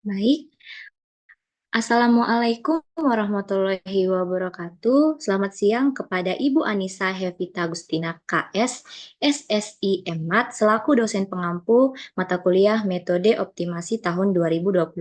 Baik, Assalamualaikum warahmatullahi wabarakatuh. Selamat siang kepada Ibu Anissa Hevita Agustina KS, SSI MMAT, selaku dosen pengampu mata kuliah Metode Optimasi tahun 2025.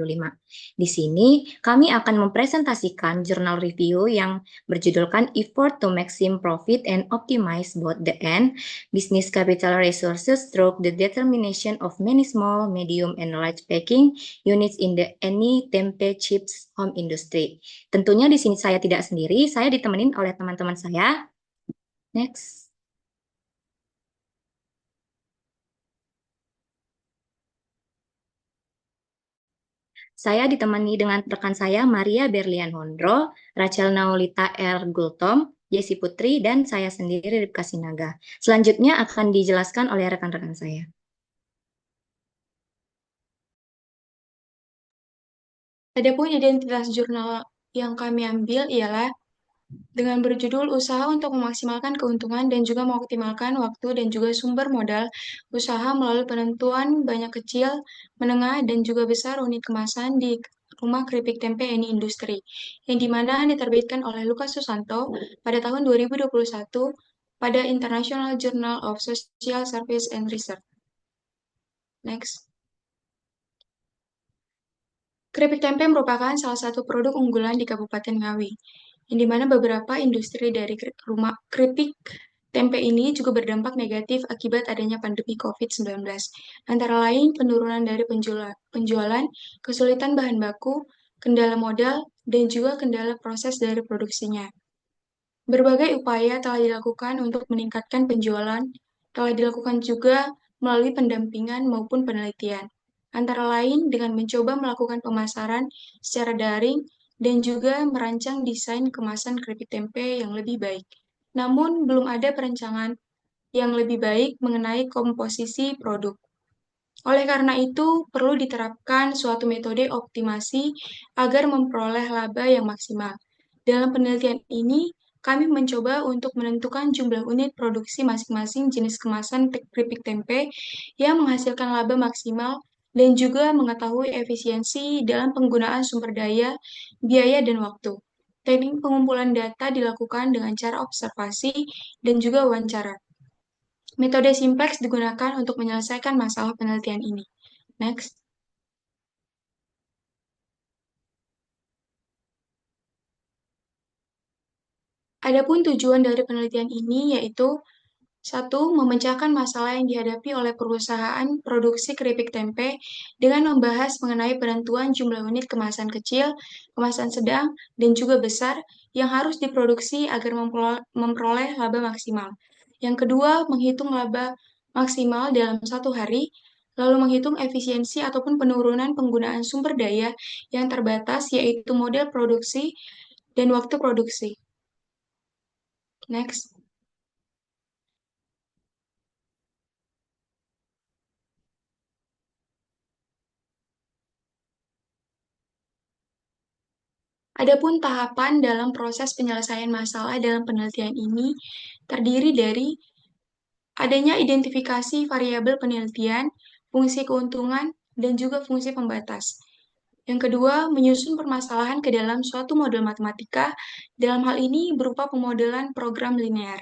Di sini kami akan mempresentasikan jurnal review yang berjudulkan Effort to Maximum Profit and Optimize both the end Business Capital Resources through the Determination of Many Small, Medium, and Large Packing units in the any tempe chips home industry. Tentunya di sini saya tidak sendiri, saya ditemenin oleh teman-teman saya. Next. Saya ditemani dengan rekan saya Maria Berlian Hondro, Rachel Naulita R. Gultom, Jesse Putri, dan saya sendiri Ripka Sinaga. Selanjutnya akan dijelaskan oleh rekan-rekan saya. Adapun identitas jurnal yang kami ambil ialah dengan berjudul Usaha untuk Memaksimalkan Keuntungan dan juga Mengoptimalkan Waktu dan juga Sumber Modal Usaha melalui penentuan banyak kecil, menengah, dan juga besar unit kemasan di Rumah Keripik Tempe Eni Industri, yang dimana diterbitkan oleh Lukas Susanto pada tahun 2021 pada International Journal of Social Service and Research. Next. Keripik tempe merupakan salah satu produk unggulan di Kabupaten Ngawi, yang dimana beberapa industri dari rumah keripik tempe ini juga berdampak negatif akibat adanya pandemi COVID-19, antara lain penurunan dari penjualan, kesulitan bahan baku, kendala modal, dan juga kendala proses dari produksinya. Berbagai upaya telah dilakukan untuk meningkatkan penjualan, telah dilakukan juga melalui pendampingan maupun penelitian, antara lain dengan mencoba melakukan pemasaran secara daring dan juga merancang desain kemasan keripik tempe yang lebih baik. Namun, belum ada perencanaan yang lebih baik mengenai komposisi produk. Oleh karena itu, perlu diterapkan suatu metode optimasi agar memperoleh laba yang maksimal. Dalam penelitian ini, kami mencoba untuk menentukan jumlah unit produksi masing-masing jenis kemasan keripik tempe yang menghasilkan laba maksimal dan juga mengetahui efisiensi dalam penggunaan sumber daya, biaya, dan waktu. Teknik pengumpulan data dilakukan dengan cara observasi dan juga wawancara. Metode simplex digunakan untuk menyelesaikan masalah penelitian ini. Next. Adapun tujuan dari penelitian ini yaitu satu, memecahkan masalah yang dihadapi oleh perusahaan produksi keripik tempe dengan membahas mengenai penentuan jumlah unit kemasan kecil, kemasan sedang, dan juga besar yang harus diproduksi agar memperoleh laba maksimal. Yang kedua, menghitung laba maksimal dalam satu hari, lalu menghitung efisiensi ataupun penurunan penggunaan sumber daya yang terbatas, yaitu model produksi dan waktu produksi. Next. Adapun tahapan dalam proses penyelesaian masalah dalam penelitian ini terdiri dari adanya identifikasi variabel penelitian, fungsi keuntungan, dan juga fungsi pembatas. Yang kedua, menyusun permasalahan ke dalam suatu model matematika, dalam hal ini berupa pemodelan program linear.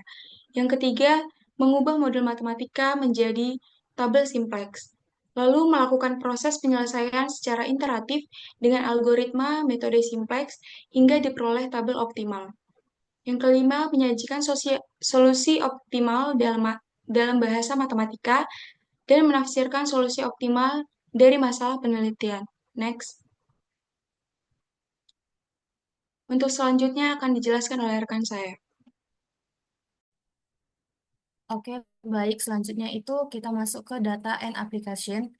Yang ketiga, mengubah model matematika menjadi tabel simplex. Lalu melakukan proses penyelesaian secara iteratif dengan algoritma metode simplex hingga diperoleh tabel optimal. Yang kelima, menyajikan solusi optimal dalam bahasa matematika dan menafsirkan solusi optimal dari masalah penelitian. Next. Untuk selanjutnya akan dijelaskan oleh rekan saya. Oke, baik. Selanjutnya itu kita masuk ke data and application,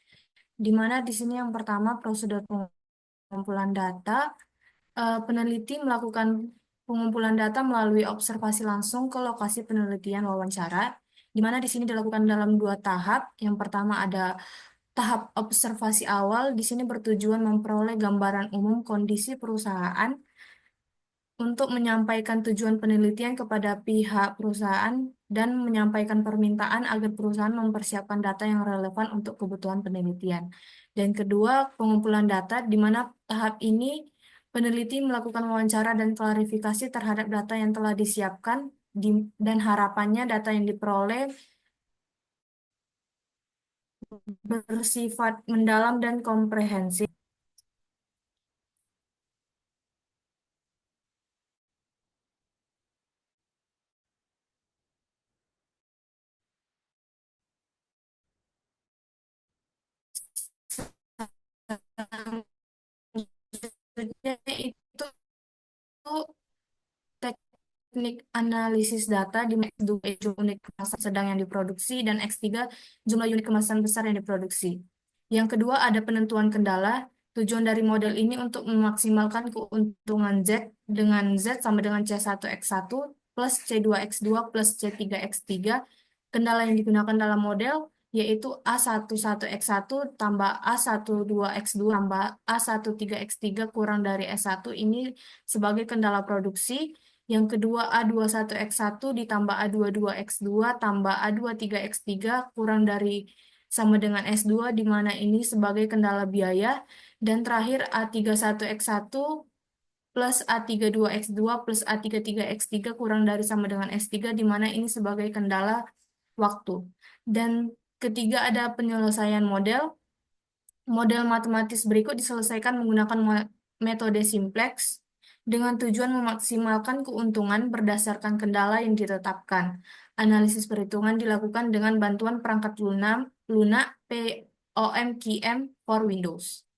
di mana di sini yang pertama prosedur pengumpulan data. Peneliti melakukan pengumpulan data melalui observasi langsung ke lokasi penelitian wawancara, di mana di sini dilakukan dalam dua tahap. Yang pertama ada tahap observasi awal, di sini bertujuan memperoleh gambaran umum kondisi perusahaan untuk menyampaikan tujuan penelitian kepada pihak perusahaan dan menyampaikan permintaan agar perusahaan mempersiapkan data yang relevan untuk kebutuhan penelitian. Dan kedua, pengumpulan data, di mana tahap ini peneliti melakukan wawancara dan klarifikasi terhadap data yang telah disiapkan dan harapannya data yang diperoleh bersifat mendalam dan komprehensif. Selanjutnya itu teknik analisis data di X2 jumlah unit kemasan sedang yang diproduksi dan X3 jumlah unit kemasan besar yang diproduksi. Yang kedua ada penentuan kendala. Tujuan dari model ini untuk memaksimalkan keuntungan Z dengan Z sama dengan C1X1 plus C2X2 plus C3X3. Kendala yang digunakan dalam model yaitu A11X1 tambah A12X2 tambah A13X3 kurang dari S1 ini sebagai kendala produksi. Yang kedua A21X1 ditambah A22X2 tambah A23X3 kurang dari sama dengan S2 di mana ini sebagai kendala biaya. Dan terakhir A31X1 plus A32X2 plus A33X3 kurang dari sama dengan S3 di mana ini sebagai kendala waktu. Dan ketiga ada penyelesaian model. Model matematis berikut diselesaikan menggunakan metode simplex dengan tujuan memaksimalkan keuntungan berdasarkan kendala yang ditetapkan. Analisis perhitungan dilakukan dengan bantuan perangkat Luna POMQM for Windows.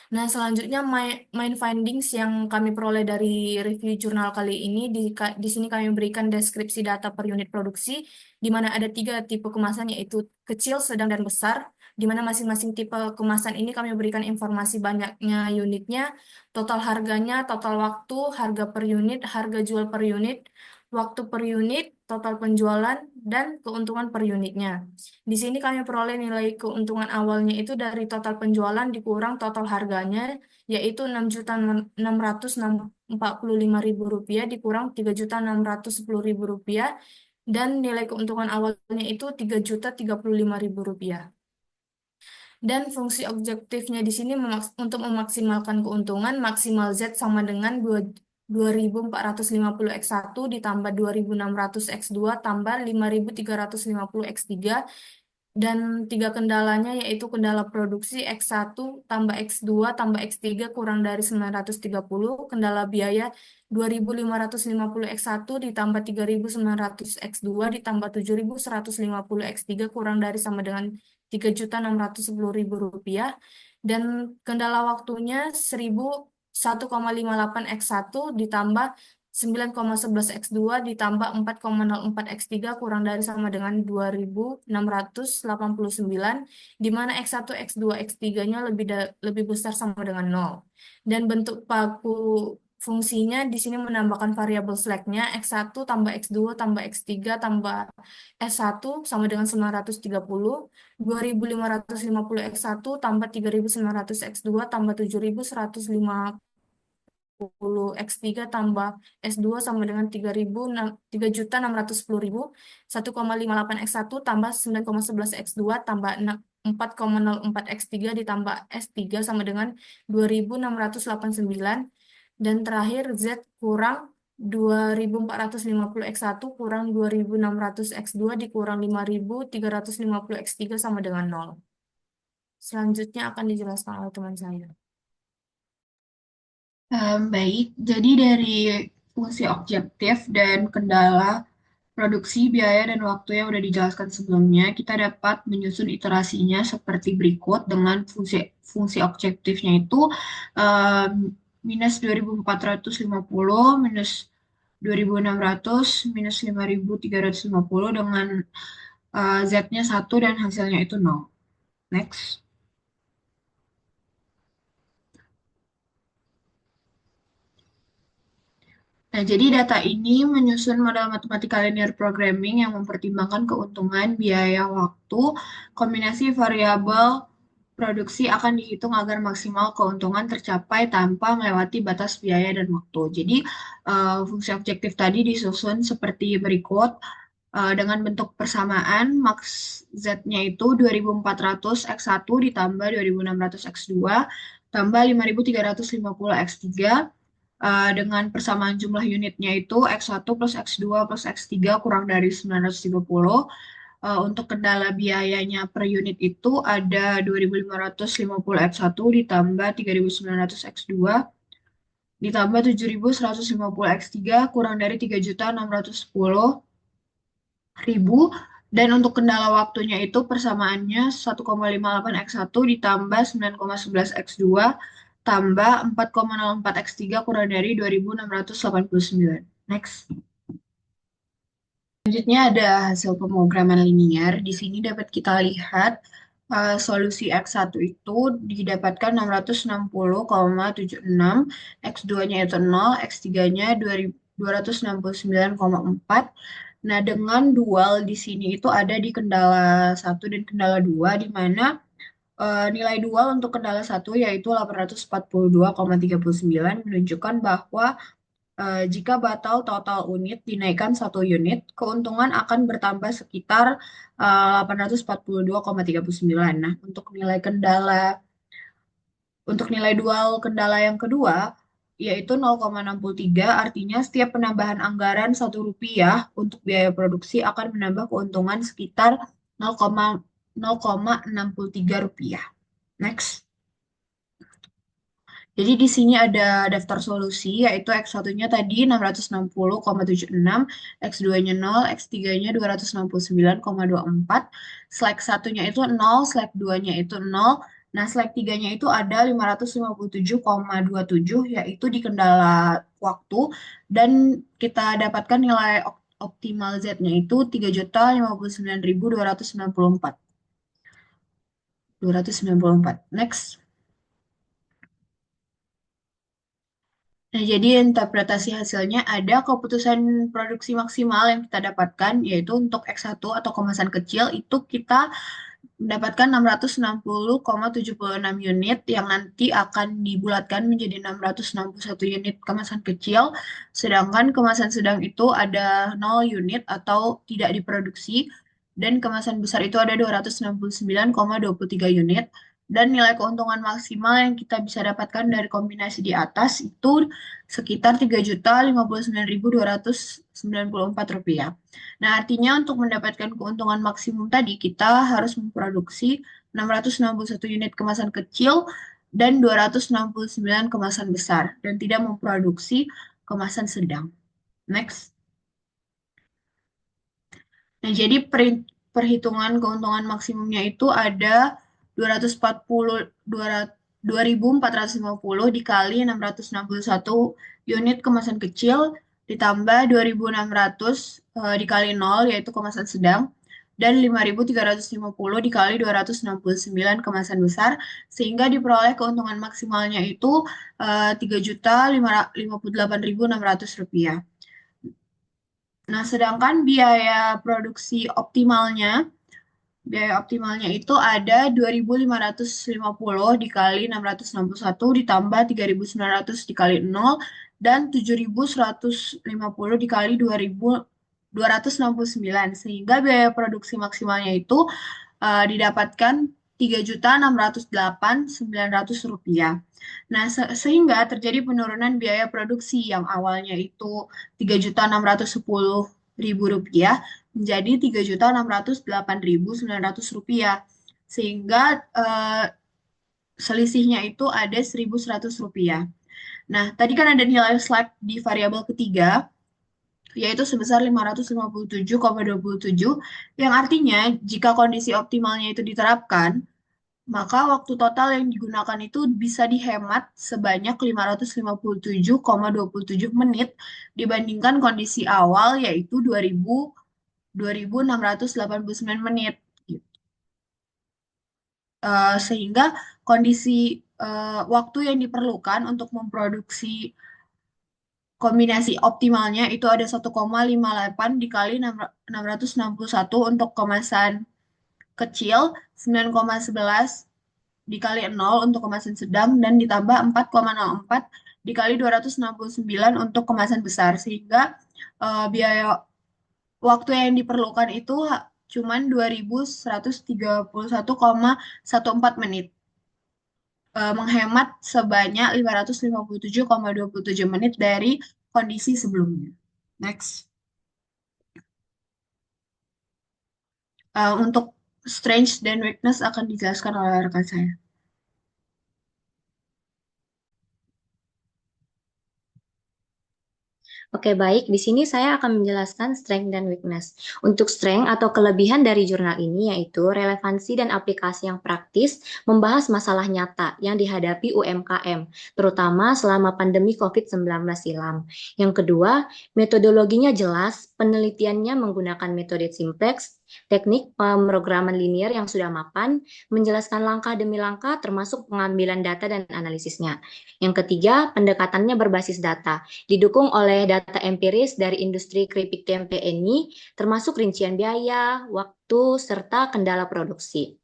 Nah, selanjutnya main findings yang kami peroleh dari review jurnal kali ini. Di sini kami berikan deskripsi data per unit produksi, di mana ada 3 tipe kemasan, yaitu kecil, sedang, dan besar. Di mana masing-masing tipe kemasan ini kami berikan informasi banyaknya unitnya, total harganya, total waktu, harga per unit, harga jual per unit, waktu per unit, total penjualan, dan keuntungan per unitnya. Di sini kami peroleh nilai keuntungan awalnya itu dari total penjualan dikurang total harganya, yaitu Rp6.645.000 dikurang Rp3.610.000, dan nilai keuntungan awalnya itu Rp3.035.000. Dan fungsi objektifnya di sini untuk memaksimalkan keuntungan, maksimal Z sama dengan 2450X1 ditambah 2600X2 tambah 5350X3. Dan 3 kendalanya yaitu kendala produksi X1 tambah X2 tambah X3 kurang dari 930, kendala biaya 2550X1 ditambah 3900X2 ditambah 7150X3 kurang dari sama dengan Rp3.610.000, dan kendala waktunya 1,58X1 ditambah 9,11X2 ditambah 4,04X3 kurang dari sama dengan 2689, di mana X1, X2, X3-nya lebih besar sama dengan 0. Dan bentuk paku fungsinya di sini menambahkan variabel slack-nya X1 tambah X2 tambah X3 tambah S1 sama dengan 930, 2550X1 tambah 3900X2 tambah 7150 X3 tambah S2 sama dengan 3.610.000, 1,58 X1 tambah 9,11 X2 tambah 4,04 X3 ditambah S3 sama dengan 2.689, dan terakhir Z kurang 2.450 X1 kurang 2.600 X2 dikurang 5.350 X3 sama dengan 0. Selanjutnya akan dijelaskan oleh teman saya. Baik, jadi dari fungsi objektif dan kendala produksi, biaya, dan waktu yang sudah dijelaskan sebelumnya, kita dapat menyusun iterasinya seperti berikut dengan fungsi objektifnya itu um, minus 2450, minus 2600, minus 5350 dengan Z-nya 1 dan hasilnya itu 0. Next. Nah, jadi data ini menyusun model matematika linear programming yang mempertimbangkan keuntungan, biaya, waktu, kombinasi variabel produksi akan dihitung agar maksimal keuntungan tercapai tanpa melewati batas biaya dan waktu. Jadi, fungsi objektif tadi disusun seperti berikut. Dengan bentuk persamaan, max Z-nya itu 2400 X1 ditambah 2600 X2 tambah 5350 X3 dengan persamaan jumlah unitnya itu X1 plus X2 plus X3 kurang dari 930. Untuk kendala biayanya per unit itu ada 2550 X1 ditambah 3900 X2 ditambah 7150 X3 kurang dari 3.610.000. Dan untuk kendala waktunya itu persamaannya 1,58 X1 ditambah 9,11 X2 tambah 4,04 X3 kurang dari 2.689. Next. Selanjutnya ada hasil pemrograman linier. Di sini dapat kita lihat solusi X1 itu didapatkan 660,76, X2-nya itu 0, X3-nya 269,4. Nah, dengan dual di sini itu ada di kendala 1 dan kendala 2, di mana nilai dual untuk kendala 1 yaitu 842,39 menunjukkan bahwa jika batal total unit dinaikkan 1 unit, keuntungan akan bertambah sekitar 842,39. Nah, untuk nilai dual kendala yang kedua, yaitu 0,63, artinya setiap penambahan anggaran Rp1 untuk biaya produksi akan menambah keuntungan sekitar 0,63 rupiah. Next. Jadi di sini ada daftar solusi, yaitu X1-nya tadi 660,76, X2-nya 0, X3-nya 269,24, slack 1-nya itu 0, slack 2-nya itu 0, nah slack 3-nya itu ada 557,27, yaitu di kendala waktu, dan kita dapatkan nilai optimal Z-nya itu 3.059.294. Next. Nah, jadi interpretasi hasilnya ada keputusan produksi maksimal yang kita dapatkan, yaitu untuk X1 atau kemasan kecil, itu kita mendapatkan 660,76 unit yang nanti akan dibulatkan menjadi 661 unit kemasan kecil, sedangkan kemasan sedang itu ada 0 unit atau tidak diproduksi, dan kemasan besar itu ada 269,23 unit, dan nilai keuntungan maksimal yang kita bisa dapatkan dari kombinasi di atas itu sekitar 3.059.294 rupiah. Nah, artinya untuk mendapatkan keuntungan maksimum tadi, kita harus memproduksi 661 unit kemasan kecil dan 269 kemasan besar, dan tidak memproduksi kemasan sedang. Next. Nah, jadi perhitungan keuntungan maksimumnya itu ada 2.450 dikali 661 unit kemasan kecil ditambah 2.600 dikali 0 yaitu kemasan sedang dan 5.350 dikali 269 kemasan besar sehingga diperoleh keuntungan maksimalnya itu 3.058.600 rupiah. Nah, sedangkan biaya optimalnya itu ada 2.550 dikali 661 ditambah 3.900 dikali 0 dan 7.150 dikali 2.269 sehingga biaya produksi maksimalnya itu didapatkan 3.608.900 rupiah. Nah, sehingga terjadi penurunan biaya produksi yang awalnya itu 3.610.000 rupiah menjadi 3.608.900 rupiah. Sehingga selisihnya itu ada 1.100 rupiah. Nah, tadi kan ada nilai slack di variabel ketiga, yaitu sebesar 557,27, yang artinya jika kondisi optimalnya itu diterapkan, maka waktu total yang digunakan itu bisa dihemat sebanyak 557,27 menit dibandingkan kondisi awal yaitu 2.689 menit. Sehingga kondisi waktu yang diperlukan untuk memproduksi kombinasi optimalnya itu ada 1,58 dikali 661 untuk kemasan kecil, 9,11 dikali 0 untuk kemasan sedang, dan ditambah 4,04 dikali 269 untuk kemasan besar. Sehingga biaya waktu yang diperlukan itu cuman 2131,14 menit. Menghemat sebanyak 557,27 menit dari kondisi sebelumnya. Next. Untuk strength dan weakness akan dijelaskan oleh rekan saya. Oke, baik. Di sini saya akan menjelaskan strength dan weakness. Untuk strength atau kelebihan dari jurnal ini yaitu relevansi dan aplikasi yang praktis, membahas masalah nyata yang dihadapi UMKM, terutama selama pandemi COVID-19 silam. Yang kedua, metodologinya jelas, penelitiannya menggunakan metode simplex, teknik pemrograman linear yang sudah mapan, menjelaskan langkah demi langkah termasuk pengambilan data dan analisisnya. Yang ketiga, pendekatannya berbasis data, didukung oleh data empiris dari industri keripik tempe ini, termasuk rincian biaya, waktu, serta kendala produksi.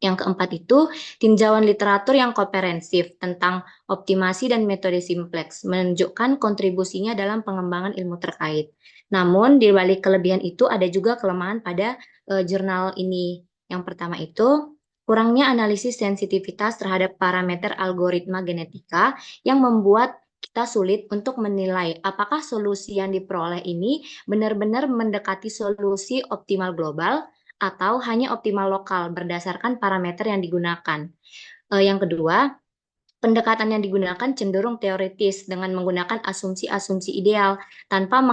Yang keempat itu, tinjauan literatur yang komprehensif tentang optimasi dan metode simplex, menunjukkan kontribusinya dalam pengembangan ilmu terkait. Namun, di balik kelebihan itu ada juga kelemahan pada jurnal ini. Yang pertama itu, kurangnya analisis sensitivitas terhadap parameter algoritma genetika yang membuat kita sulit untuk menilai apakah solusi yang diperoleh ini benar-benar mendekati solusi optimal global atau hanya optimal lokal berdasarkan parameter yang digunakan. Yang kedua, pendekatan yang digunakan cenderung teoritis dengan menggunakan asumsi-asumsi ideal tanpa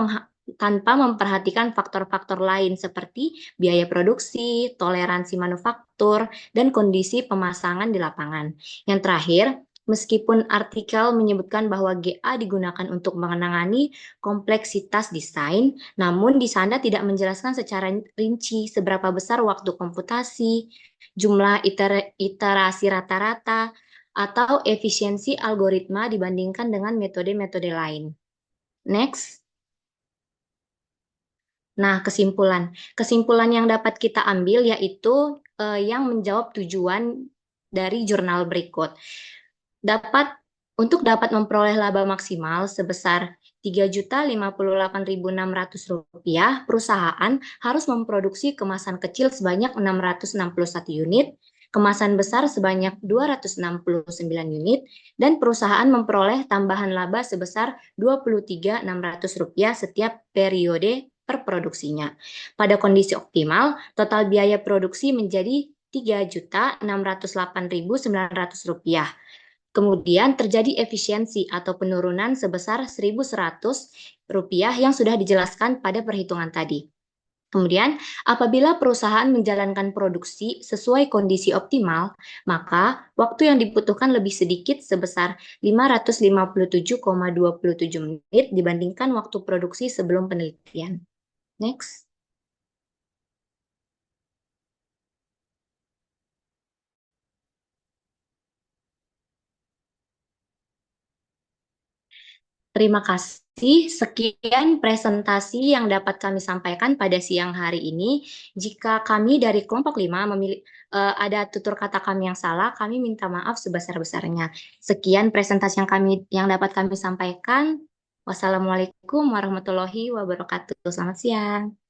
memperhatikan faktor-faktor lain seperti biaya produksi, toleransi manufaktur, dan kondisi pemasangan di lapangan. Yang terakhir, meskipun artikel menyebutkan bahwa GA digunakan untuk menangani kompleksitas desain, namun di sana tidak menjelaskan secara rinci seberapa besar waktu komputasi, jumlah iterasi rata-rata, atau efisiensi algoritma dibandingkan dengan metode-metode lain. Next. Nah, kesimpulan. Kesimpulan yang dapat kita ambil yaitu yang menjawab tujuan dari jurnal berikut. Untuk dapat memperoleh laba maksimal sebesar Rp3.058.600, perusahaan harus memproduksi kemasan kecil sebanyak 661 unit, kemasan besar sebanyak 269 unit, dan perusahaan memperoleh tambahan laba sebesar Rp23.600 setiap periode per produksinya. Pada kondisi optimal, total biaya produksi menjadi Rp3.608.900. Kemudian terjadi efisiensi atau penurunan sebesar Rp1.100 yang sudah dijelaskan pada perhitungan tadi. Kemudian, apabila perusahaan menjalankan produksi sesuai kondisi optimal, maka waktu yang dibutuhkan lebih sedikit sebesar 557,27 menit dibandingkan waktu produksi sebelum penelitian. Next. Terima kasih. Sekian presentasi yang dapat kami sampaikan pada siang hari ini. Jika kami dari kelompok 5 ada tutur kata kami yang salah, kami minta maaf sebesar-besarnya. Sekian presentasi yang dapat kami sampaikan. Wassalamualaikum warahmatullahi wabarakatuh. Selamat siang.